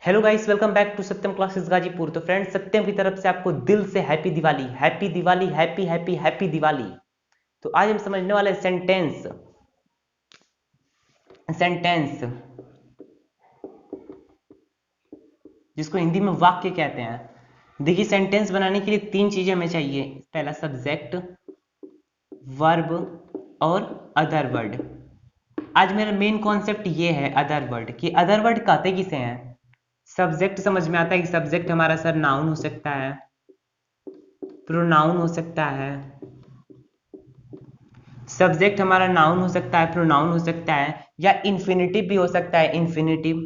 Hello guys, welcome back to Satyam classes Ghazipur. तो friends, Satyam की तरफ से आपको दिल से happy Diwali, happy Diwali, happy happy happy Diwali. तो आज हम समझने वाले सेंटेंस सेंटेंस जिसको हिंदी में वाक्य कहते हैं। देखिए, सेंटेंस बनाने के लिए तीन चीजें हमें चाहिए। पहला सब्जेक्ट, वर्ब और अदर वर्ड। आज मेरा मेन कॉन्सेप्ट ये है अदर वर्ड, कि अदर वर्ड कहते किसे हैं। सब्जेक्ट समझ में आता है कि सब्जेक्ट हमारा सर नाउन हो सकता है, प्रोनाउन हो सकता है। सब्जेक्ट हमारा नाउन हो सकता है, प्रोनाउन हो सकता है, या इन्फिनिटिव भी हो सकता है। इन्फिनिटिव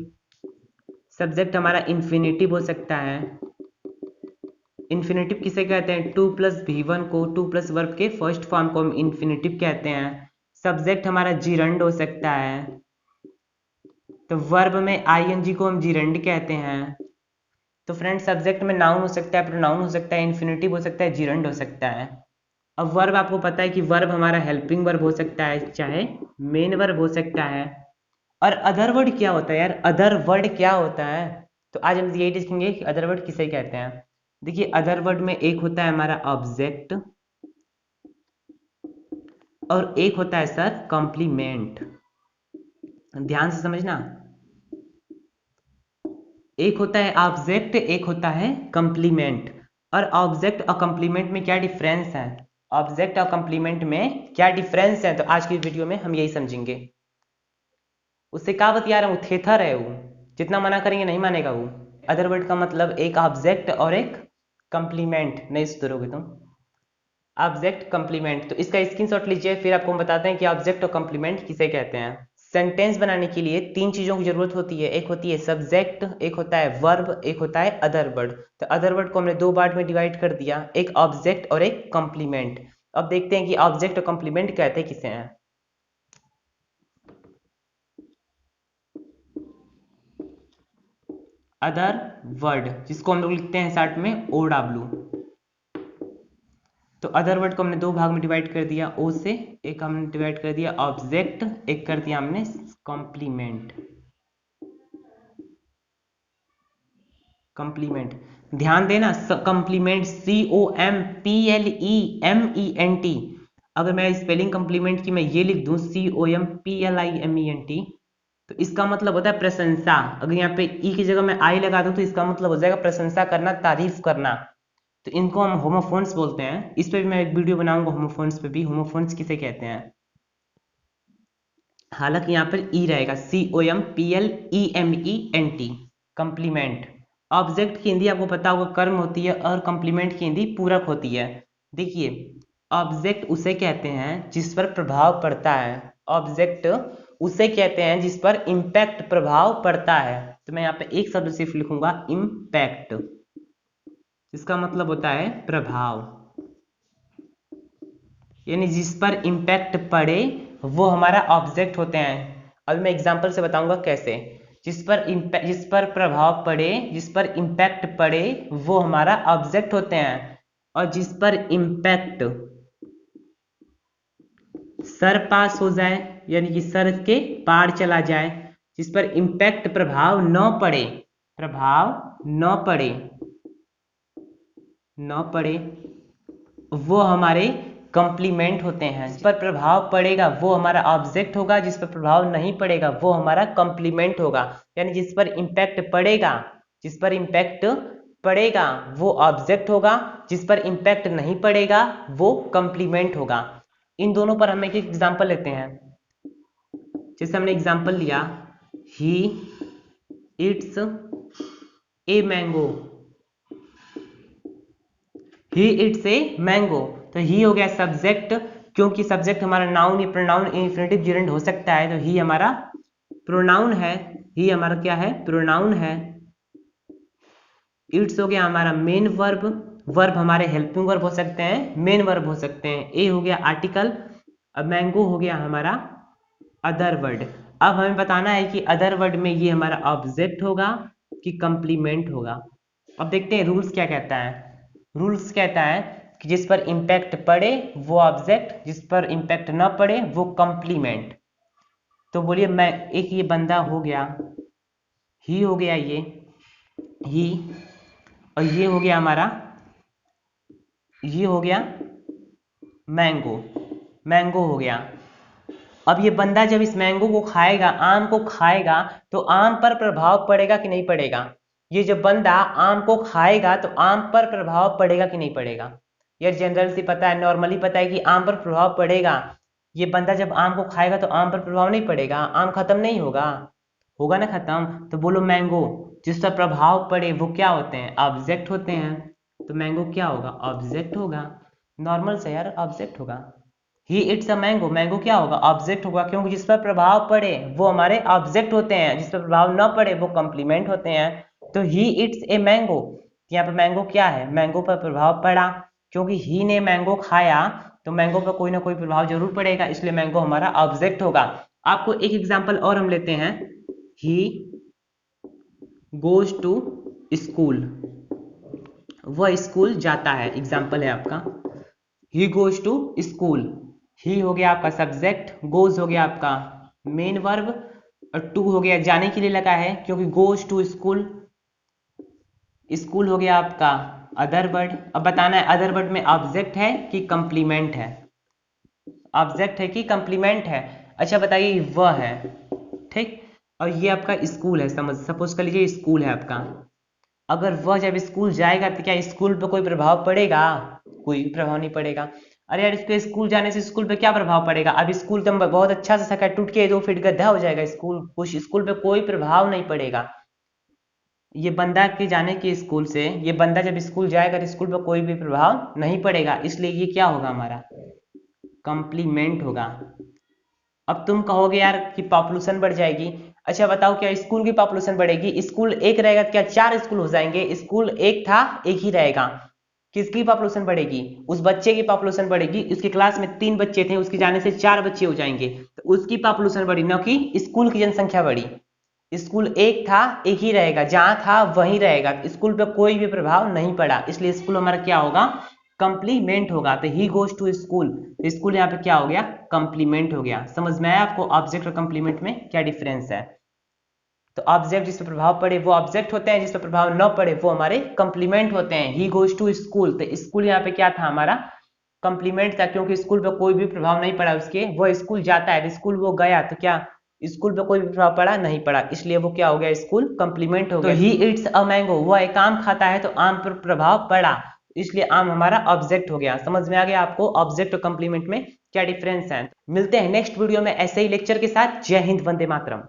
सब्जेक्ट हमारा इन्फिनिटिव हो सकता है। इन्फिनिटिव किसे कहते हैं? टू प्लस V1 को, टू प्लस वर्ब के फर्स्ट फॉर्म को हम इन्फिनिटिव कहते हैं। सब्जेक्ट हमारा जीरंड हो सकता है, तो वर्ब में ING को हम जीरंड कहते हैं। तो फ्रेंड, सब्जेक्ट में नाउन हो सकता है, प्रोनाउन हो सकता है, इन्फिनिटिव हो सकता है, जीरंड हो सकता है। अब वर्ब, आपको पता है कि वर्ब हमारा हेल्पिंग वर्ब हो सकता है, चाहे मेन वर्ब हो सकता है। और अदर वर्ड क्या होता है यार? अदर वर्ड क्या होता है? तो आज हम यही देखेंगे कि अदर वर्ड किसे कहते हैं। देखिए, अदर वर्ड में एक होता है हमारा ऑब्जेक्ट और एक होता है सर कॉम्प्लीमेंट। ध्यान से समझना, एक होता है ऑब्जेक्ट, एक होता है कॉम्प्लीमेंट। और ऑब्जेक्ट और कॉम्प्लीमेंट में क्या डिफरेंस है? ऑब्जेक्ट और कॉम्प्लीमेंट में क्या डिफरेंस है? तो आज की वीडियो में हम यही समझेंगे। उससे क्या बतिया रहा हूँ? थेथर है वो, जितना मना करेंगे नहीं मानेगा वो। अदर वर्ड का मतलब एक ऑब्जेक्ट और एक कंप्लीमेंट। नहीं सुधरोगे तुम। ऑब्जेक्ट कंप्लीमेंट, तो इसका स्क्रीनशॉट लीजिए, फिर आपको हम बताते हैं कि ऑब्जेक्ट और कंप्लीमेंट किसे कहते हैं। सेंटेंस बनाने के लिए तीन चीजों की जरूरत होती है। एक होती है सब्जेक्ट, एक होता है वर्ब, एक होता है अदर वर्ड। तो अदर वर्ड को हमने दो पार्ट में डिवाइड कर दिया, एक ऑब्जेक्ट और एक कंप्लीमेंट। अब देखते हैं कि ऑब्जेक्ट और कंप्लीमेंट कहते किसे हैं। अदर वर्ड, जिसको हम लोग लिखते हैं शॉर्ट में OW। तो अदर वर्ड को हमने दो भाग में डिवाइड कर दिया, ओ से। एक हमने डिवाइड कर दिया ऑब्जेक्ट, एक कर दिया हमने कॉम्प्लीमेंट। कॉम्प्लीमेंट, ध्यान देना, कॉम्प्लीमेंट COMPLEMENT। अगर मैं स्पेलिंग कॉम्प्लीमेंट की मैं ये लिख दूं COMPLIMENT, तो इसका मतलब होता है प्रशंसा। अगर यहाँ पे ई की जगह मैं आई लगा दूं तो इसका मतलब हो जाएगा प्रशंसा करना, तारीफ करना। तो इनको हम होमोफोन्स बोलते हैं। इस पे भी मैं एक वीडियो बनाऊंगा होमोफोन्स पे भी। होमोफोन्स किसे कहते हैं? हालांकि यहाँ पर ई रहेगा, COMPLEMENT, कंप्लीमेंट। ऑब्जेक्ट की हिंदी आपको पता होगा कर्म होती है, और कंप्लीमेंट की हिंदी पूरक होती है। देखिए, ऑब्जेक्ट उसे कहते हैं जिस पर प्रभाव पड़ता है। ऑब्जेक्ट उसे कहते हैं जिस पर इम्पैक्ट, प्रभाव पड़ता है। तो मैं यहाँ पे एक शब्द सिर्फ लिखूंगा, इम्पैक्ट, जिसका मतलब होता है प्रभाव। यानी जिस पर इम्पैक्ट पड़े वो हमारा ऑब्जेक्ट होते हैं। अब मैं एग्जांपल से बताऊंगा कैसे। जिस पर प्रभाव पड़े, जिस पर इम्पैक्ट पड़े, वो हमारा ऑब्जेक्ट होते हैं। और जिस पर इम्पैक्ट सर पास हो जाए, यानी कि सर के पार चला जाए, जिस पर इम्पैक्ट प्रभाव न पड़े, प्रभाव न पड़े, न पड़े, वो हमारे कंप्लीमेंट होते हैं। जिस पर प्रभाव पड़ेगा वो हमारा ऑब्जेक्ट होगा, जिस पर प्रभाव नहीं पड़ेगा वो हमारा कंप्लीमेंट होगा। यानी जिस पर इम्पैक्ट पड़ेगा, जिस पर इम्पैक्ट पड़ेगा वो ऑब्जेक्ट होगा, जिस पर इम्पैक्ट नहीं पड़ेगा वो कंप्लीमेंट होगा। इन दोनों पर हम एक एग्जांपल लेते हैं। जैसे हमने एग्जांपल लिया, he it's a mango, he it's a mango. तो ही हो गया सब्जेक्ट, क्योंकि सब्जेक्ट हमारा नाउन या प्रोनाउन इन्फिनिटिव जिरेंड हो सकता है, तो ही हमारा प्रोनाउन है। ही हमारा क्या है? प्रोनाउन है। इट्स हो गया हमारा मेन वर्ब। वर्ब हमारे हेल्पिंग वर्ब हो सकते हैं, मेन वर्ब हो सकते हैं। ए हो गया आर्टिकल। अब मैंगो हो गया हमारा अदर वर्ड। अब हमें बताना है कि अदर वर्ड में ये हमारा ऑब्जेक्ट होगा कि कंप्लीमेंट होगा। अब देखते हैं रूल्स क्या कहता है। रूल्स कहता है कि जिस पर इम्पैक्ट पड़े वो ऑब्जेक्ट, जिस पर इम्पैक्ट ना पड़े वो कंप्लीमेंट। तो बोलिए, मैं एक ये बंदा हो गया, ही हो गया ये, ही, और ये हो गया हमारा, ये हो गया मैंगो, मैंगो हो गया। अब ये बंदा जब इस मैंगो को खाएगा, आम को खाएगा, तो आम पर प्रभाव पड़ेगा कि नहीं पड़ेगा? ये जब बंदा आम को खाएगा तो आम पर प्रभाव पड़ेगा कि नहीं पड़ेगा? यार जनरल सी पता है, नॉर्मली पता है कि आम पर प्रभाव पड़ेगा। ये बंदा जब आम को खाएगा तो आम पर प्रभाव नहीं पड़ेगा, आम खत्म नहीं होगा, होगा ना खत्म। तो बोलो मैंगो जिस पर प्रभाव पड़े वो क्या होते हैं? ऑब्जेक्ट होते हैं। तो मैंगो क्या होगा? ऑब्जेक्ट होगा। नॉर्मल से यार ऑब्जेक्ट होगा। ही इट्स अ मैंगो, मैंगो क्या होगा? ऑब्जेक्ट होगा, क्योंकि जिस पर प्रभाव पड़े वो हमारे ऑब्जेक्ट होते हैं, जिस पर प्रभाव न पड़े वो कंप्लीमेंट होते हैं। तो ही इट्स ए मैंगो, यहाँ पर मैंगो क्या है? मैंगो पर प्रभाव पड़ा, क्योंकि ही ने मैंगो खाया तो मैंगो पर कोई ना कोई प्रभाव जरूर पड़ेगा, इसलिए मैंगो हमारा ऑब्जेक्ट होगा। आपको एक एग्जांपल और हम लेते हैं, ही गोज टू स्कूल, वह स्कूल जाता है, एग्जाम्पल है आपका। ही गोज टू स्कूल, ही हो गया आपका सब्जेक्ट, गोज हो गया आपका मेन वर्ब, और टू हो गया जाने के लिए लगा है, क्योंकि गोज टू स्कूल, स्कूल हो गया आपका अदर वर्ड। अब बताना है अदर वर्ड में ऑब्जेक्ट है कि कंप्लीमेंट है, ऑब्जेक्ट है कि कंप्लीमेंट है। अच्छा बताइए वह है, ठीक, और ये आपका स्कूल है, समझ सपोज कर लीजिए स्कूल है आपका। अगर वह जब स्कूल जाएगा तो क्या स्कूल पे कोई प्रभाव पड़ेगा? कोई प्रभाव नहीं पड़ेगा। अरे यार इसके स्कूल जाने से स्कूल पे क्या प्रभाव पड़ेगा? अब स्कूल तो बहुत अच्छा से सका टूट के 2 फीट गड्ढा हो जाएगा, स्कूल कुछ स्कूल पे कोई प्रभाव नहीं पड़ेगा। ये बंदा के जाने के स्कूल से, ये बंदा जब स्कूल जाएगा तो स्कूल पे कोई भी प्रभाव नहीं पड़ेगा, इसलिए ये क्या होगा हमारा? कंप्लीमेंट होगा। अब तुम कहोगे यार कि पॉपुलेशन बढ़ जाएगी। अच्छा बताओ क्या स्कूल की पॉपुलेशन बढ़ेगी? स्कूल एक रहेगा तो क्या 4 स्कूल हो जाएंगे? स्कूल एक था, एक ही रहेगा। किसकी पॉपुलेशन बढ़ेगी? उस बच्चे की पॉपुलेशन बढ़ेगी, उसकी क्लास में 3 बच्चे थे, उसके जाने से 4 बच्चे हो जाएंगे, तो उसकी पॉपुलेशन बढ़ी, न कि स्कूल की जनसंख्या बढ़ी। स्कूल एक था, एक ही रहेगा, जहां था वहीं रहेगा, स्कूल पे कोई भी प्रभाव नहीं पड़ा, इसलिए स्कूल हमारा क्या होगा? कंप्लीमेंट होगा। तो he goes to school, school यहाँ पे क्या हो गया? कंप्लीमेंट हो गया। समझ में आया आपको ऑब्जेक्ट और कंप्लीमेंट में क्या डिफरेंस है? तो ऑब्जेक्ट जिस पर प्रभाव पड़े वो ऑब्जेक्ट होते हैं, जिस पर प्रभाव न पड़े वो हमारे कंप्लीमेंट होते हैं। ही गोज टू स्कूल, तो स्कूल यहाँ पे क्या था? हमारा कंप्लीमेंट था, क्योंकि स्कूल पे कोई भी प्रभाव नहीं पड़ा उसके, वो स्कूल जाता है, स्कूल वो गया तो क्या स्कूल पे कोई भी प्रभाव पड़ा? नहीं पड़ा, इसलिए वो क्या हो गया? स्कूल कंप्लीमेंट हो गया। तो ही इट्स अ मैंगो, वो एक आम खाता है तो आम पर प्रभाव पड़ा, इसलिए आम हमारा ऑब्जेक्ट हो गया। समझ में आ गया आपको ऑब्जेक्ट और कंप्लीमेंट में क्या डिफरेंस है? मिलते हैं नेक्स्ट वीडियो में ऐसे ही लेक्चर के साथ। जय हिंद, वंदे मातरम।